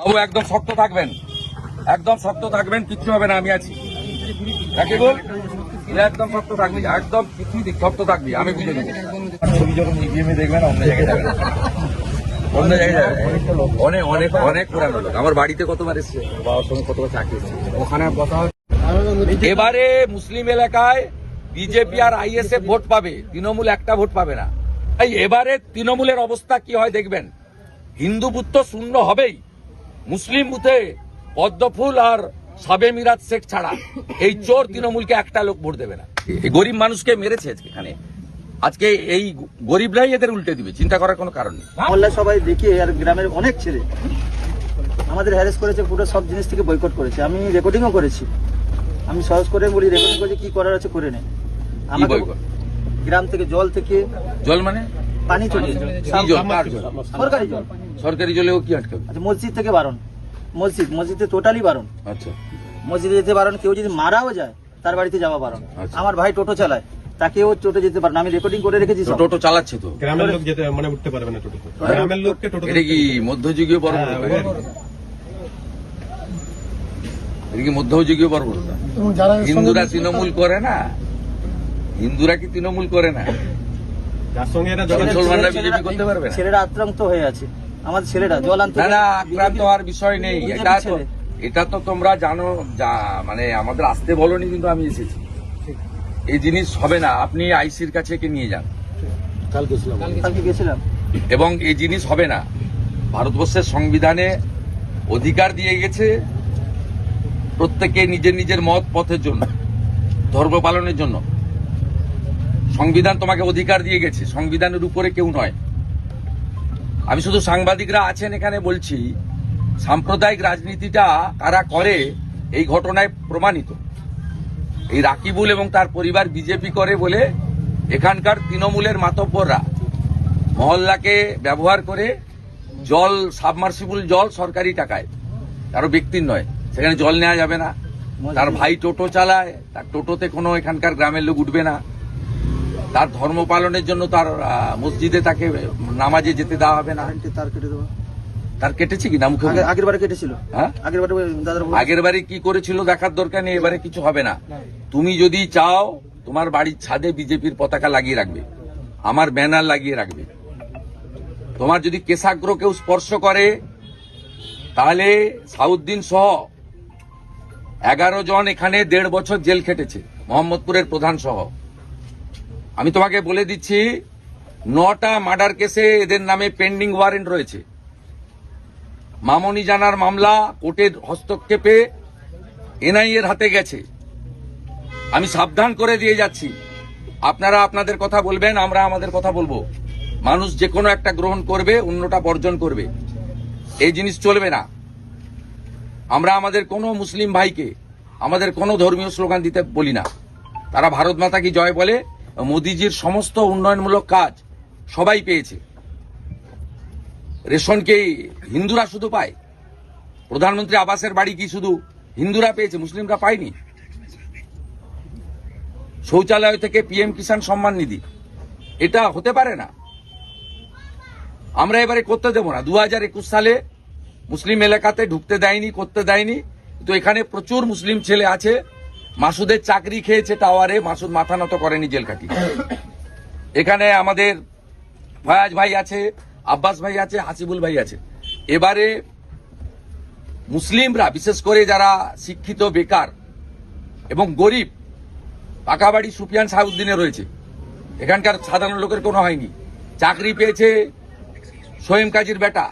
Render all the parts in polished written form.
ও একদম শক্ত থাকবেন, একদম শক্ত থাকবেন, কিচ্ছু হবে না, আমি আছি। রাকিবুল একদম শক্ত থাকবি, একদম শক্ত থাকবি, আমি বুঝে নেবো। ছবি যখন ইভিএমে দেখবেন অন্য জায়গায় যাবেন, অন্য জায়গায় যাবেন। অনেক অনেক অনেক পুরানো লোক আমার বাড়িতে কতবার এসছে, বাবার সঙ্গে কতবার চাকরি এসছে, ওখানে কথা। এবারে মুসলিম এলাকায় বিজেপি আর আইএসএফ ভোট পাবে, তৃণমূল একটা ভোট পাবে না। তাই এবারে তৃণমূলের অবস্থা কি হয় দেখবেন। হিন্দু বুথ তো শূন্য হবেই, মুসলিম বুথে পদ্মফুল আর সাবে মিরাজ শেখ ছাড়া এই চোর তৃণমূলকে একটা লোক ভোট দেবে না। এই গরিব মানুষকে মেরেছে এখানে, আজকে এই গরিবরাই এদের উল্টে দিবে, চিন্তা করার কোনো কারণ নেই। মহল্লা সবাই দেখে আর গ্রামের অনেক ছেলে আমাদের হ্যারেস করেছে, পুরো সব জিনিস থেকে বয়কট করেছে। আমি রেকর্ডিংও করেছি, আমি সহজ করে বলি রেকর্ডিং করেছি, কি করার আছে করে নেই। আমাকে গ্রাম থেকে জল জল মানে পানি চলে, সরকারি জল, সরকারি জলেও কি আটকাবে? আচ্ছা মসজিদ থেকে বারণ, মসজিদে টোটালি বারণ। আচ্ছা মসজিদে যেতে বারণ, কেউ যদি মারাও যায় তার বাড়িতে যাওয়া বারণ। আমার ভাই টোটো চালায়, তাকেও টোটো যেতে পারে না, আমি রেকর্ডিং করে রেখেছি। টোটো চালাচ্ছে তো গ্রামের লোক যেতে মানে উঠতে পারবে না টোটো, গ্রামের লোককে টোটো। এটা কি মধ্যযুগীয় পর্ব? এটা কি মধ্যযুগীয় পর্ব? হিন্দুরা তৃণমূল করে না, হিন্দুরা কি তৃণমূল করে না? যার সঙ্গে এরা মুসলমানরা বিজেপি করতে পারবে না? ছেলেরা আক্রান্ত হয়ে আছে, আমাদের ছেলেরা জল আনতে। না আক্রান্ত হওয়ার বিষয় নেই, এটা তো তোমরা জানো, মানে আমাদের আসতে বলনি, কিন্তু আমি এসেছি। এই জিনিস হবে না, আপনি আইসির কাছে নিয়ে যান, কালকে গেছিলাম, এবং এই জিনিস হবে না। ভারতবর্ষের সংবিধানে অধিকার দিয়ে গেছে প্রত্যেকে নিজের নিজের মত পথের জন্য, ধর্ম পালনের জন্য। সংবিধান তোমাকে অধিকার দিয়ে গেছে, সংবিধানের উপরে কেউ নয়। আমি শুধু সাংবাদিকরা আছেন এখানে বলছি, সাম্প্রদায়িক রাজনীতিটা কারা করে এই ঘটনায় প্রমাণিত। এই রাকিবুল এবং তার পরিবার বিজেপি করে বলে এখানকার তৃণমূলের মাতব্বররা মহল্লাকে ব্যবহার করে জল, সাবমার্সিবল জল সরকারি টাকায়, কারো ব্যক্তির নয়, সেখানে জল নেওয়া যাবে না। তার ভাই টোটো চালায়, তার টোটোতে কোনো এখানকার গ্রামের লোক উঠবে না। তার ধর্ম পালনের জন্য তার মসজিদে তাকে নামাজে যেতে দেওয়া হবে না। তার কেটেছে কি না? মুখে আগের বারে কেটেছিল। হ্যাঁ, আগের বারে কি করেছিল দেখার দরকার নেই, এবারে কিছু হবে না। তুমি যদি চাও তোমার বাড়ির ছাদে বিজেপির পতাকা লাগিয়ে রাখবে, আমার ব্যানার লাগিয়ে রাখবে। তোমার যদি কেশাগ্র কেউ স্পর্শ করে তাহলে সাউদ্দিন সহ 11 জন এখানে 1.5 বছর জেল খেটেছে, মোহাম্মদপুরের প্রধান সহ। আমি তোমাকে বলে দিচ্ছি, 9টা মার্ডার কেসে এদের নামে পেন্ডিং ওয়ারেন্ট রয়েছে। মামনি জানার মামলা কোর্টের হস্তক্ষেপে এনআইএর হাতে গেছে। আমি সাবধান করে দিয়ে যাচ্ছি, আপনারা আপনাদের কথা বলবেন, আমরা আমাদের কথা বলবো। মানুষ যে কোনো একটা গ্রহণ করবে, অন্যটা বর্জন করবে, এই জিনিস চলবে না। আমরা আমাদের কোনো মুসলিম ভাইকে আমাদের কোনো ধর্মীয় স্লোগান দিতে বলি না। তারা ভারত মাতা কি জয় বলে, মোদিজির সমস্ত উন্নয়নমূলক কাজ সবাই পেয়েছে। রেশনকে হিন্দুরা শুধু পায়, প্রধানমন্ত্রী আবাসের বাড়ি কি শুধু হিন্দুরা পেয়েছে, মুসলিমরা পায়নি। শৌচালয় থেকে পিএম কিষাণ সম্মান নিধি, এটা হতে পারে না। আমরা এবারে করতে দেব না। 2021 সালে মুসলিম এলাকাতে ঢুকতে দেয়নি, করতে দেয়নি, তো এখানে প্রচুর মুসলিম ছেলে আছে। মাসুদের চাকরি খেয়েছে টাওয়ারে, মাসুদ মাথা নত করেনি, জেল কাটি। এখানে আমাদের ফয়াজ ভাই আছে, আব্বাস ভাই আছে, হাসিবুল ভাই আছে। এবারে মুসলিমরা, বিশেষ করে যারা শিক্ষিত, বেকার এবং গরিব, পাকা বাড়ি সুফিয়ান সাউদ্দিনে রয়েছে, এখানকার সাধারণ লোকের কোনো হয়নি। চাকরি পেয়েছে সোহেম কাজীর বেটা,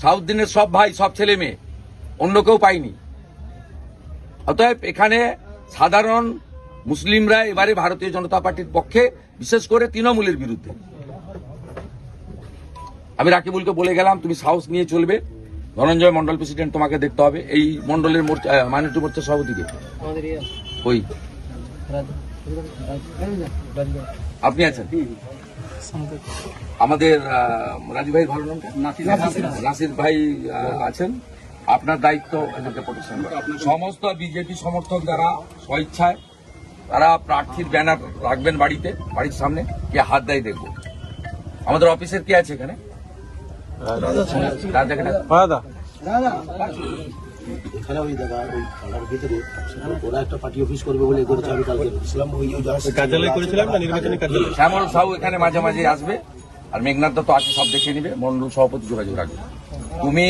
সাউদ্দিনের সব ভাই, সব ছেলে মেয়ে, অন্য কেউ পায়নি। অতএব এখানে সাধারণ মুসলিমরা এবারে ভারতীয় জনতা পার্টির পক্ষে, বিশেষ করে তৃণমূলের বিরুদ্ধে। আমি রাকিবুলকে বলে গেলাম, তুমি সাহস নিয়ে চলবে। ধনঞ্জয় মন্ডল প্রেসিডেন্ট, তোমাকে দেখতে হবে। এই মন্ডলের মাইনরিটি মোর্চার সভাপতিকে ওই আপনি আছেন, আমাদের রাজু ভাই, ভালো নামটা নাসির ভাই আছেন। আপনার দায়িত্ব এদেরকে প্রোটেকশন করা। সমস্ত বিজেপি সমর্থক যারা স্বইচ্ছায়, তারা প্রার্থীর ব্যানার রাখবেন বাড়িতে, বাড়ির সামনে। কে হাত দেয় দেখবো। আমাদের অফিসের কে আছে এখানে? এখানে ওই দাদা ওই থানার ভিতরে ওরা একটা পার্টি অফিস করবে বলে করেছে, আমি কালকে বলছিলাম ওই কার্যালয় করেছিলাম না নির্বাচনী কার্যালয়। শ্যামল সাহু এখানে মাঝে মাঝে আসবে, আর মেঘনাথ দত্ত আছে, সব দেখে নিবে, মন্ডল সভাপতি যোগাযোগ রাখবে। তুমি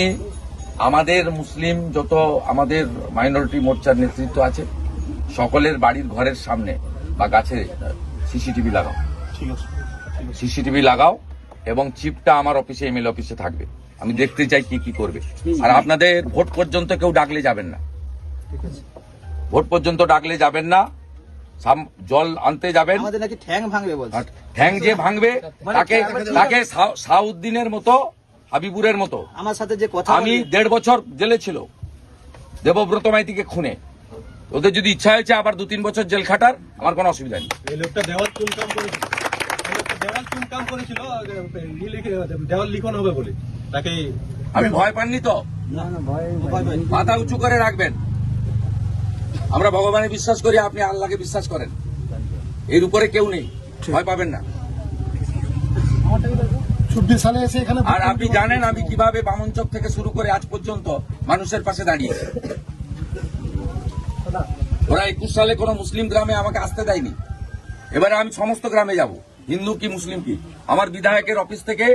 আমাদের মুসলিম যত আমাদের মাইনরিটি মোর্চার নেতৃত্ব আছে সকলের বাড়ির ঘরের সামনে বা গাছে সিসিটিভি লাগাও, ঠিক আছে। সিসিটিভি লাগাও, এবং চিপটা আমার অফিসে এমএলএ অফিসে থাকবে। আমি দেখতে চাই কি কি করবে। আর আপনাদের ভোট পর্যন্ত কেউ ডাকলে যাবেন না, ভোট পর্যন্ত ডাকলে যাবেন না। জল আনতে যাবেন, আমাদের নাকি ঠ্যাং ভাঙবে বলছে। আর ঠ্যাং যে ভাঙবে তাকে তাকে সাউদ্দিনের মতো, হাবিবুরের মতো। আমার সাথে যে কথা আমি 1.5 বছর জেলে ছিল দেবব্রত মাইতিকে খুনে। ওদের যদি ইচ্ছা হয়েছে আবার 2-3 বছর জেল খাটার, আমার কোনো অসুবিধা নেই। এই লোকটা দেওয়াল চুনকাম করেছিল, এই লোকটা দেওয়াল চুনকাম করেছিল, দেওয়াল লিখন হবে বলে তাকে। আমি ভয় পাননি তো, মাথা উঁচু করে রাখবেন। আমরা ভগবানে বিশ্বাস করি, আপনি আল্লাহকে বিশ্বাস করেন, এর উপরে কেউ নেই, ভয় পাবেন না। 24 সালে এসে এখানে আর আপনি জানেন আমি কিভাবে বামনচক থেকে শুরু করে আজ পর্যন্ত মানুষের পাশে দাঁড়িয়েছি। ওরা 21 সালে কোনো মুসলিম গ্রামে আমাকে আসতে দেয়নি, এবারে আমি সমস্ত গ্রামে যাব, হিন্দু কি মুসলিম কি। আমার বিধায়কের অফিস থেকে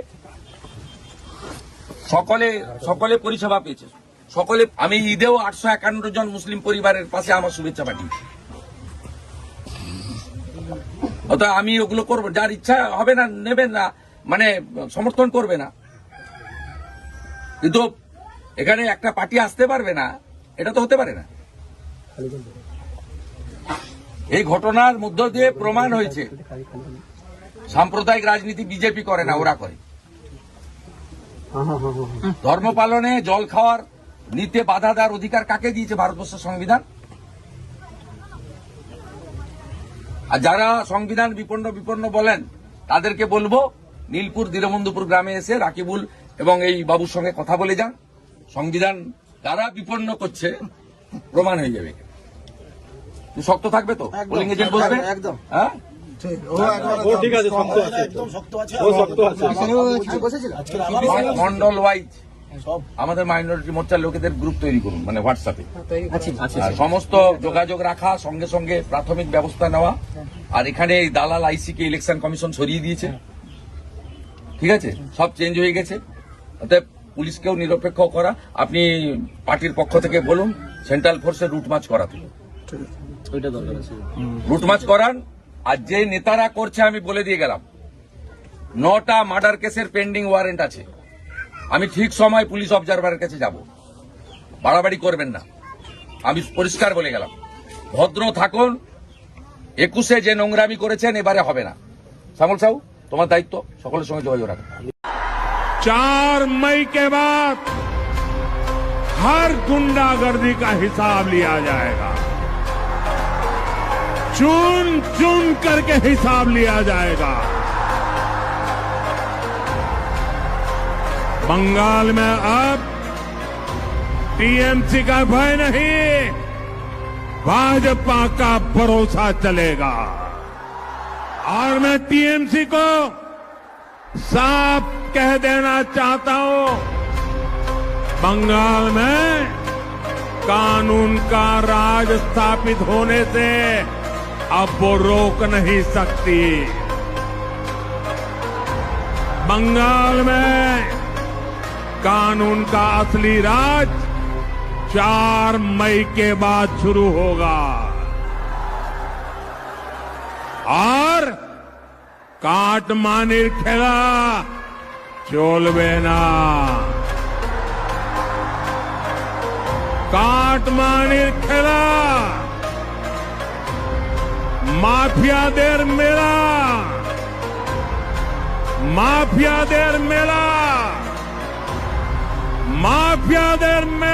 সকলে পরিষেবা পেয়েছে, সকলে। আমি ঈদেও 851 জন মুসলিম পরিবারের পাশে আমার শুভেচ্ছা পাঠিয়েছি। অতএব আমি ওগুলো করবো, যার ইচ্ছা হবে না নেবেন না, মানে সমর্থন করবে না, কিন্তু এখানে একটা পার্টি আসতে পারবে না, এটা তো হতে পারে না। এই ঘটনার মধ্য দিয়ে প্রমাণ হয়েছে সাম্প্রদায়িক রাজনীতি বিজেপি করে না, ওরা করে। ধর্ম পালনে, জল খাওয়ার নিতে বাধা দেওয়ার অধিকার কাকে দিয়েছে ভারতবর্ষের সংবিধান? আর যারা সংবিধান বিপন্ন বলেন তাদেরকে বলবো নীলপুর দীনবন্ধুপুর গ্রামে এসে রাকিবুল এবং এই বাবুর সঙ্গে কথা বলে যান। সংবিধান যারা বিপন্ন করছে প্রমাণ হয়ে যাবে। শক্ত থাকবে তো, পোলিং এজেন্ট বসবে একদম। হ্যাঁ, ও ঠিক আছে, শক্ত আছে, একদম শক্ত আছে। ও শক্ত আছে। মন্ডল ওয়াইজ আমাদের মাইনরিটি মোর্চার লোকেদের গ্রুপ তৈরি করুন, মানে হোয়াটসঅ্যাপে। আর সমস্ত যোগাযোগ রাখা, সঙ্গে সঙ্গে প্রাথমিক ব্যবস্থা নেওয়া। আর এখানে এই দালাল আইসিকে ইলেকশন কমিশন সরিয়ে দিয়েছে, ঠিক আছে, সব চেঞ্জ হয়ে গেছে। অতএব পুলিশকেও নিরপেক্ষ করা। আপনি পার্টির পক্ষ থেকে বলুন সেন্ট্রাল ফোর্সের রুট মার্চ করাতে, রুট মার্চ করান। আর যে নেতারা করছে আমি বলে দিয়ে গেলাম, 9টা মার্ডার কেসের পেন্ডিং ওয়ারেন্ট আছে। আমি ঠিক সময় পুলিশ অবজারভারের কাছে যাব, বাড়াবাড়ি করবেন না, আমি পরিষ্কার বলে গেলাম। ভদ্র থাকুন, 21-এ যে নোংরামি করেছেন এবারে হবে না। শ্যামল সাহু, তোমার দায়িত্ব, সকলের সঙ্গে যোগাযোগ রাখা। 4 मई के बाद हर गुंडागर्दी का हिसाब लिया जाएगा, चुन चुन करके हिसाब लिया जाएगा। बंगाल में अब टीएमसी का भय नहीं, भाजपा का भरोसा चलेगा। और मैं टीएमसी को साफ कह देना चाहता हूं, बंगाल में कानून का राज स्थापित होने से अब वो रोक नहीं सकती। बंगाल में कानून का असली राज 4 मई के बाद शुरू होगा। और काटमानिर खेला चलबे ना, काटमानिर खेला माफियाদের মেলা, মাফিয়াদের মেলা, মাফিয়াদের মেলা।